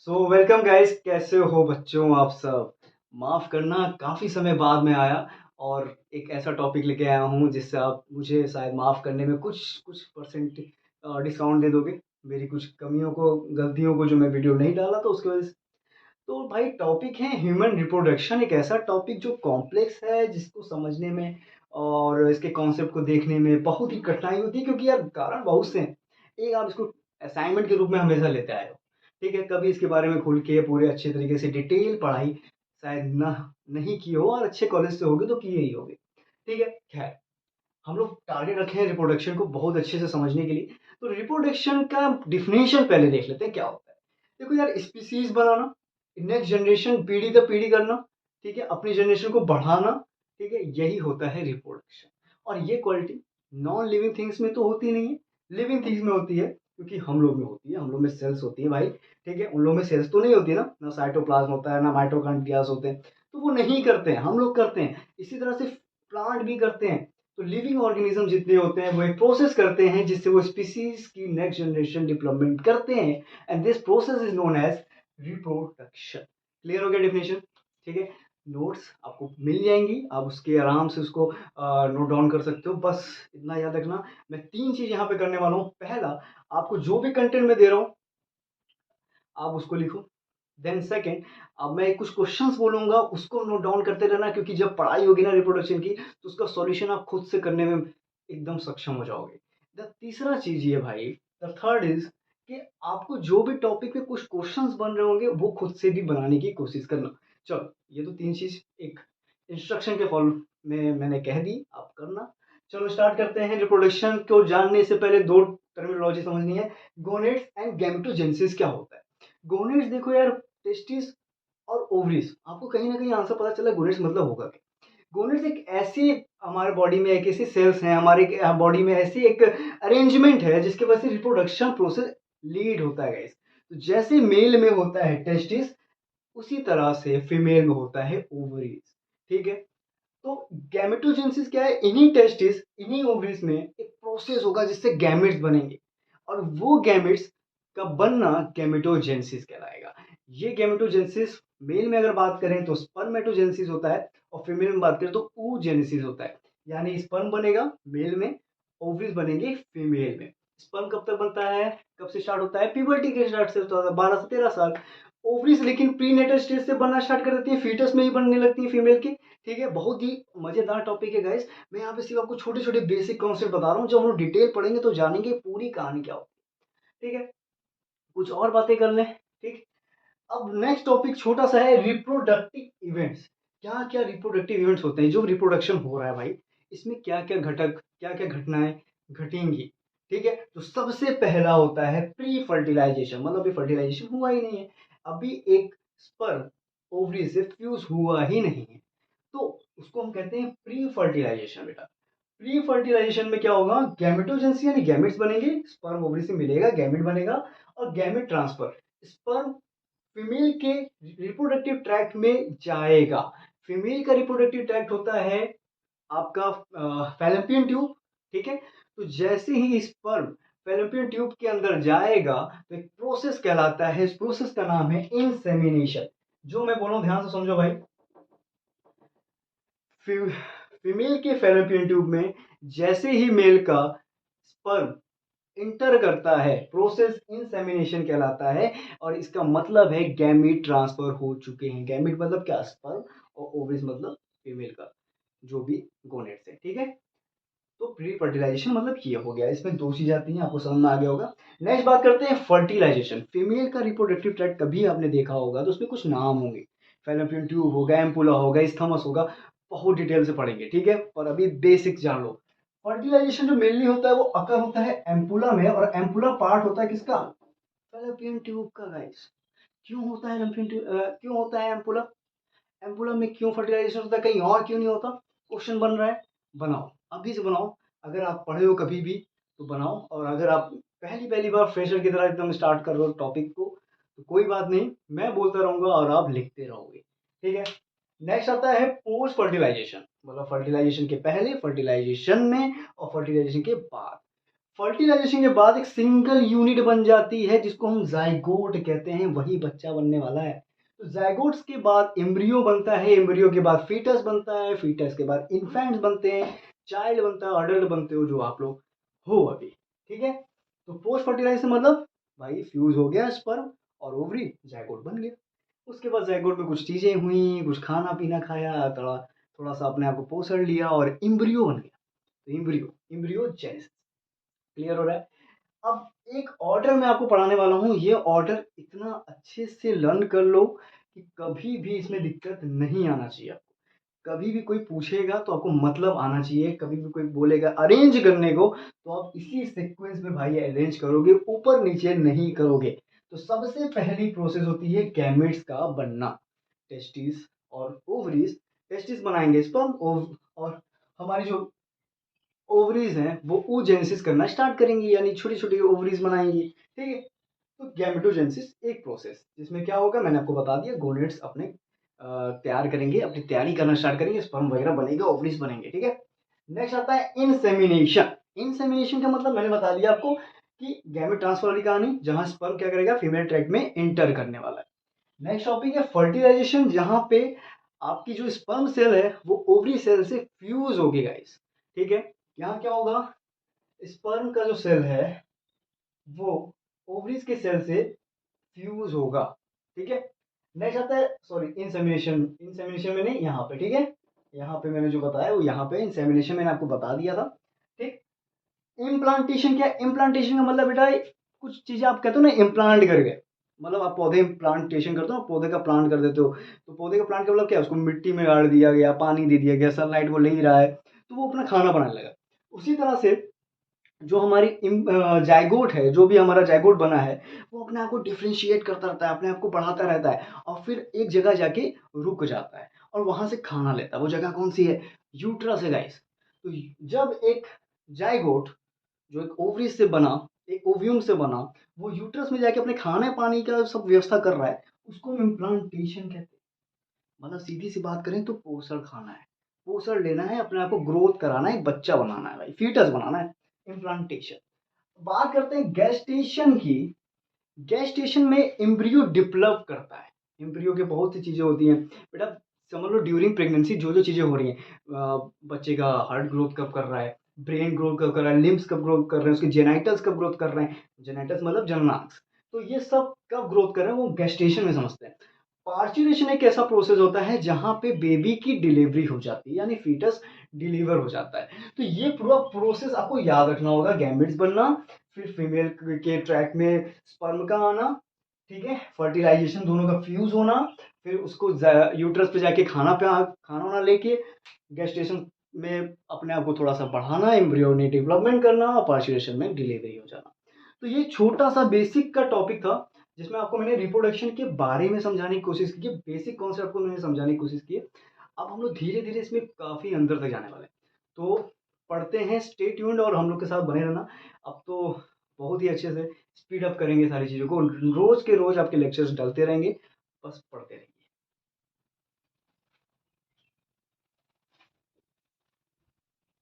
So welcome guys, कैसे हो बच्चों आप सब। माफ़ करना, काफ़ी समय बाद में आया और एक ऐसा टॉपिक लेके आया हूँ जिससे आप मुझे शायद माफ़ करने में कुछ कुछ परसेंट डिस्काउंट दे दोगे। मेरी कुछ कमियों को, गलतियों को जो मैं वीडियो नहीं डाला तो उसकी वजह से। तो भाई टॉपिक है ह्यूमन रिप्रोडक्शन, एक ऐसा टॉपिक जो कॉम्प्लेक्स है, जिसको समझने में और इसके कॉन्सेप्ट को देखने में बहुत ही कठिनाई होती है, क्योंकि यार कारण बहुत से हैं। एक आप इसको असाइनमेंट के रूप में हमेशा लेते आए हो, ठीक है। कभी इसके बारे में खुल के पूरे अच्छे तरीके से डिटेल पढ़ाई शायद ना नहीं की हो, और अच्छे कॉलेज से होगी तो किए ही होगे, ठीक है। खैर, हम लोग टारगेट रखे हैं रिप्रोडक्शन को बहुत अच्छे से समझने के लिए। तो रिप्रोडक्शन का डिफिनेशन पहले देख लेते हैं क्या होता है। देखो यार, स्पीसीज बनाना, नेक्स्ट जनरेशन, पीढ़ी दर पीढ़ी करना, ठीक है, अपनी जनरेशन को बढ़ाना, ठीक है, यही होता है रिप्रोडक्शन। और ये क्वालिटी नॉन लिविंग थिंग्स में तो होती नहीं है, लिविंग थिंग्स में होती है, क्योंकि हम लोग में होती है, हम लोग में सेल्स होती है भाई, ठीक है। उन लोग में सेल्स तो नहीं होती ना, ना साइटोप्लाज्म होता है, ना माइटोकॉन्ड्रियाज होते हैं, तो वो नहीं करते हैं, हम लोग करते हैं। इसी तरह से प्लांट भी करते हैं। तो लिविंग ऑर्गेनिज्म जितने होते हैं वो एक प्रोसेस करते हैं जिससे वो स्पीसीज की नेक्स्ट जनरेशन डेवलपमेंट करते हैं, and this process is known as reproduction. Clear हो गया डेफिनेशन, ठीक है। नोट्स आपको मिल जाएंगी, आप उसके आराम से उसको नोट डाउन कर सकते हो। बस इतना याद रखना, मैं तीन चीज यहाँ पे करने वाला हूँ। पहला, आपको जो भी कंटेंट में दे रहा हूँ आप उसको लिखो। देन सेकंड, अब मैं कुछ क्वेश्चंस बोलूंगा, उसको नोट डाउन करते रहना, क्योंकि जब पढ़ाई होगी ना रिप्रोडक्शन की, तो उसका सॉल्यूशन आप खुद से करने में एकदम सक्षम हो जाओगे। द तीसरा चीज ये भाई, द थर्ड इज कि आपको जो भी टॉपिक पे कुछ क्वेश्चंस बन रहे होंगे वो खुद से भी बनाने की कोशिश करना। चलो, ये तो तीन चीज एक इंस्ट्रक्शन के फॉलो में मैंने कह दी, आप करना। चलो स्टार्ट करते हैं। रिप्रोडक्शन को जानने से पहले दो टर्मिनोलॉजी समझनी है। गोनेट्स एंड गैमेटोजेनेसिस क्या होता है। गोनेट्स, देखो यार, टेस्टिस और ओवरीज, आपको कहीं ना कहीं आंसर पता चला गोनेट्स मतलब होगा क्या। गोनेट्स एक ऐसी, हमारे बॉडी में एक ऐसी सेल्स हैं, हमारे बॉडी में ऐसी एक अरेंजमेंट है जिसके वजह से रिप्रोडक्शन प्रोसेस लीड होता है गाइस। तो जैसे मेल में होता है टेस्टिस, उसी तरह से फीमेल में होता है ओवरीज, ठीक है। तो गैमेटोजेनेसिस क्या है, इन्हीं टेस्टिस, इन्हीं ओवरीज में एक प्रोसेस होगा जिससे गैमेट्स बनेंगे, और वो गैमेट्स का बनना गैमेटोजेनेसिस कहलाएगा। ये गैमेटोजेनेसिस, मेल में अगर बात करें तो स्पर्मेटोजेनेसिस होता है, और फीमेल में बात करें तो oogenesis होता है। यानी स्पर्म बनेगा मेल में, ओवरीज बनेंगे फीमेल में। स्पर्म कब तक बनता है, कब से स्टार्ट होता है, प्यूबर्टी के स्टार्ट से होता है, 12 से 13 साल। ओवरीज लेकिन प्रीनेटल स्टेज से बनना स्टार्ट कर देती है, फीटस में ही बनने लगती है फीमेल की, ठीक है। बहुत ही मजेदार टॉपिक है गाइस। मैं यहाँ पे सिर्फ आपको छोटे छोटे बेसिक कॉन्सेप्ट बता रहा हूँ, जब हम लोग डिटेल पढ़ेंगे तो जानेंगे पूरी कहानी क्या होती है, ठीक है। कुछ और बातें कर लें, ठीक। अब नेक्स्ट टॉपिक छोटा सा है, रिप्रोडक्टिव इवेंट्स। क्या क्या रिप्रोडक्टिव इवेंट्स होते हैं, जो रिप्रोडक्शन हो रहा है भाई, इसमें क्या क्या घटक, क्या क्या घटनाएं घटेंगी, ठीक है। तो सबसे पहला होता है प्री फर्टिलाइजेशन, मतलब अभी फर्टिलाइजेशन हुआ ही नहीं है, अभी एक स्पर्म ओवरी से फ्यूज हुआ ही नहीं है, तो उसको हम कहते हैं प्री फर्टिलाइजेशन बेटा। प्री फर्टिलाइजेशन में क्या होगा, गैमेटोजेनेसिस यानी गैमेट्स बनेंगे, स्पर्म ओवरी से मिलेगा, गैमेट बनेगा, और गैमेट ट्रांसफर, स्पर्म फीमेल के रिप्रोडक्टिव ट्रैक्ट में जाएगा। फीमेल का रिप्रोडक्टिव ट्रैक्ट होता है आपका फैलम्पियन ट्यूब, ठीक है। तो जैसे ही स्पर्म फैलम्पियन ट्यूब के अंदर जाएगा तो एक प्रोसेस कहलाता है, इस प्रोसेस का नाम है इंसेमिनेशन। जो मैं बोल रहा हूं ध्यान से समझो भाई। फीमेल के फैलोपियन ट्यूब में जैसे ही मेल का स्पर्म इंटर करता है, प्रोसेस इंसेमिनेशन कहलाता है, और इसका मतलब है गैमीट ट्रांसफर हो चुके हैं। गैमीट मतलब क्या, स्पर्म, और ओवरीज मतलब फीमेल का जो भी गोनेट्स है, ठीक है। तो प्री फर्टिलाइजेशन मतलब ये हो गया, इसमें दो चीज आती हैं, आपको समझ में आ गया होगा। नेक्स्ट बात करते हैं फर्टिलाइजेशन। फीमेल का रिप्रोडक्टिव ट्रैक्ट कभी आपने देखा होगा तो उसमें कुछ नाम होंगे, फैलोपियन ट्यूब होगा, एम्पुला होगा, स्थमस होगा, बहुत डिटेल से पढ़ेंगे, ठीक है। पर अभी बेसिक जान लो। फर्टिलाइजेशन जो मेनली होता है वो अकर होता है एम्पुला में, और एम्पुला पार्ट होता है किसका, फैलोपियन ट्यूब का गाइस। क्यों होता है क्यों होता है एम्पुला, एम्पुलम में क्यों फर्टिलाइजेशन होता है, कहीं और क्यों नहीं होता। क्वेश्चन बन रहा है, बनाओ, अभी से बनाओ। अगर आप पढ़े हो कभी भी तो बनाओ, और अगर आप पहली पहली बार फ्रेशर की तरह एकदम स्टार्ट कर रहे हो टॉपिक को तो कोई बात नहीं, मैं बोलता रहूंगा और आप लिखते रहोगे, ठीक है। नेक्स्ट आता है पोस्ट फर्टिलाइजेशन, मतलब फर्टिलाइजेशन के पहले, फर्टिलाइजेशन में, और फर्टिलाइजेशन के बाद। फर्टिलाइजेशन के बाद एक सिंगल यूनिट बन जाती है जिसको हम जाइगोट कहते हैं, वही बच्चा बनने वाला है। तो जाइगोट्स के बाद एम्ब्रियो बनता है, एम्ब्रियो के बाद फीटस बनता है, फीटस के बाद इन्फेंट्स बनते हैं, चाइल्ड बनता है, अडल्ट बनते हो जो आप लोग हो अभी। ठीक है, तो पोस्ट फर्टिलाइजेशन मतलब भाई फ्यूज हो गया स्पर्म और ओवरी, जाइगोट बन गया। उसके बाद जाइगोट में कुछ चीजें हुई, कुछ खाना पीना खाया, थोड़ा थोड़ा सा अपने आप को पोषण लिया और इम्ब्रियो बन गया। तो इम्ब्रियो जेनेसिस, क्लियर हो रहा है। अब एक ऑर्डर मैं आपको पढ़ाने वाला हूँ, ये ऑर्डर इतना अच्छे से लर्न कर लो कि कभी भी इसमें दिक्कत नहीं आना चाहिए आपको। कभी भी कोई पूछेगा तो आपको मतलब आना चाहिए, कभी भी कोई बोलेगा अरेंज करने को तो आप इसी सीक्वेंस में भाई अरेंज करोगे, ऊपर नीचे नहीं करोगे। तो सबसे पहली प्रोसेस होती है गैमेट्स का बनना, टेस्टिस और ओवरीज। टेस्टिस बनाएंगे स्पर्म, और हमारी जो ओवरीज हैं वो oogenesis करना स्टार्ट करेंगी, यानी छोटी छोटी ओवरीज बनाएंगी। ठीक है, तो गैमेटोजेनेसिस एक प्रोसेस जिसमें क्या होगा मैंने आपको बता दिया, गोनेट्स अपने तैयार करेंगे, अपनी तैयारी करना स्टार्ट करेंगे, स्पर्म वगैरह बनेगा, ओवरीज बनेंगे। ठीक है, नेक्स्ट आता है इंसेमिनेशन। इंसेमिनेशन का मतलब मैंने बता दिया आपको कि गैमेट ट्रांसफर वाली कहानी, जहां स्पर्म क्या करेगा, फीमेल ट्रैक्ट में एंटर करने वाला है। नेक्स्ट टॉपिक है फर्टिलाइजेशन, जहां पे आपकी जो स्पर्म सेल है वो ओवरी सेल से फ्यूज होगी गाइस। ठीक है, यहाँ क्या होगा, स्पर्म का जो सेल है वो ओवरीज के सेल से फ्यूज होगा। ठीक है, नेक्स्ट आता है सॉरी इंसेमिनेशन, इंसेमिनेशन में नहीं यहाँ पे। ठीक है, यहाँ पे मैंने जो बताया वो यहाँ पे इंसेमिनेशन मैंने आपको बता दिया था। ठीक, इम्प्लांटेशन क्या, इम्प्लांटेशन का मतलब बेटा कुछ चीजें आप कहते हो ना इम्प्लांट कर गए, मतलब आप पौधे प्लांटेशन करते हो, पौधे का प्लांट कर देते हो। तो पौधे का प्लांट का मतलब क्या है, उसको मिट्टी में गाड़ दिया गया, पानी दे दिया गया, सनलाइट वो ले ही रहा है तो वो अपना खाना बनाने लगा। उसी तरह से जो हमारी जाइगोट है, जो भी हमारा जाइगोट बना है वो अपने आप को डिफ्रेंशिएट करता रहता है, अपने आप को बढ़ाता रहता है और फिर एक जगह जाके रुक जाता है और वहां से खाना लेता है। वो जगह कौन सी है, यूट्रस है गाइस। तो जब एक जाइगोट जो एक ओवरी से बना, एक ओव्यूम से बना, वो यूट्रस में जाके अपने खाने पानी का सब व्यवस्था कर रहा है, उसको हम इम्प्लांटेशन कहते हैं। मतलब सीधी सी बात करें तो पोषण खाना है, पोषण लेना है, अपने आप को ग्रोथ कराना है, एक बच्चा बनाना है भाई, फीटस बनाना है, इम्प्लांटेशन। बात करते हैं गैस्टेशन की। गैस्टेशन में एम्ब्रियो डेवलप करता है। एम्ब्रियो के बहुत सी चीजें होती हैं बेटा, समझ लो ड्यूरिंग प्रेगनेंसी जो जो चीजें हो रही हैं, बच्चे का हार्ट ग्रोथ कब कर रहा है, ब्रेन ग्रोथ कब कर रहा है, लिम्स कब ग्रोथ कर रहे हैं, उसके जेनाइटल्स कब ग्रोथ कर रहे हैं, जेनाइटल्स मतलब जननांग, तो ये सब कब ग्रोथ कर रहे हैं वो गैस्टेशन में समझते हैं। पार्चुरेशन एक ऐसा प्रोसेस होता है जहां पे बेबी की डिलीवरी हो जाती है, यानी फीटस डिलीवर हो जाता है। तो ये पूरा प्रोसेस आपको याद रखना होगा, गैमेट्स बनना, फिर फीमेल के ट्रैक में स्पर्म का आना, ठीक है, फर्टिलाइजेशन दोनों का फ्यूज होना, फिर उसको यूट्रस पे जाके खाना वाना लेके गैस्टेशन में अपने आप को थोड़ा सा बढ़ाना, एम्ब्रियो ने डेवलपमेंट करना और पार्चुरेशन में डिलीवरी हो जाना। तो ये छोटा सा बेसिक का टॉपिक था जिसमें आपको मैंने रिप्रोडक्शन के बारे में समझाने की कोशिश की, बेसिक कॉन्सेप्ट को मैंने समझाने की कोशिश की है। अब हम लोग धीरे धीरे इसमें काफ़ी अंदर तक जाने वाले हैं, तो पढ़ते हैं, स्टे ट्यून्ड और हम लोग के साथ बने रहना। अब तो बहुत ही अच्छे से स्पीड अप करेंगे सारी चीज़ों को, रोज़ के रोज़ आपके लेक्चर्स डलते रहेंगे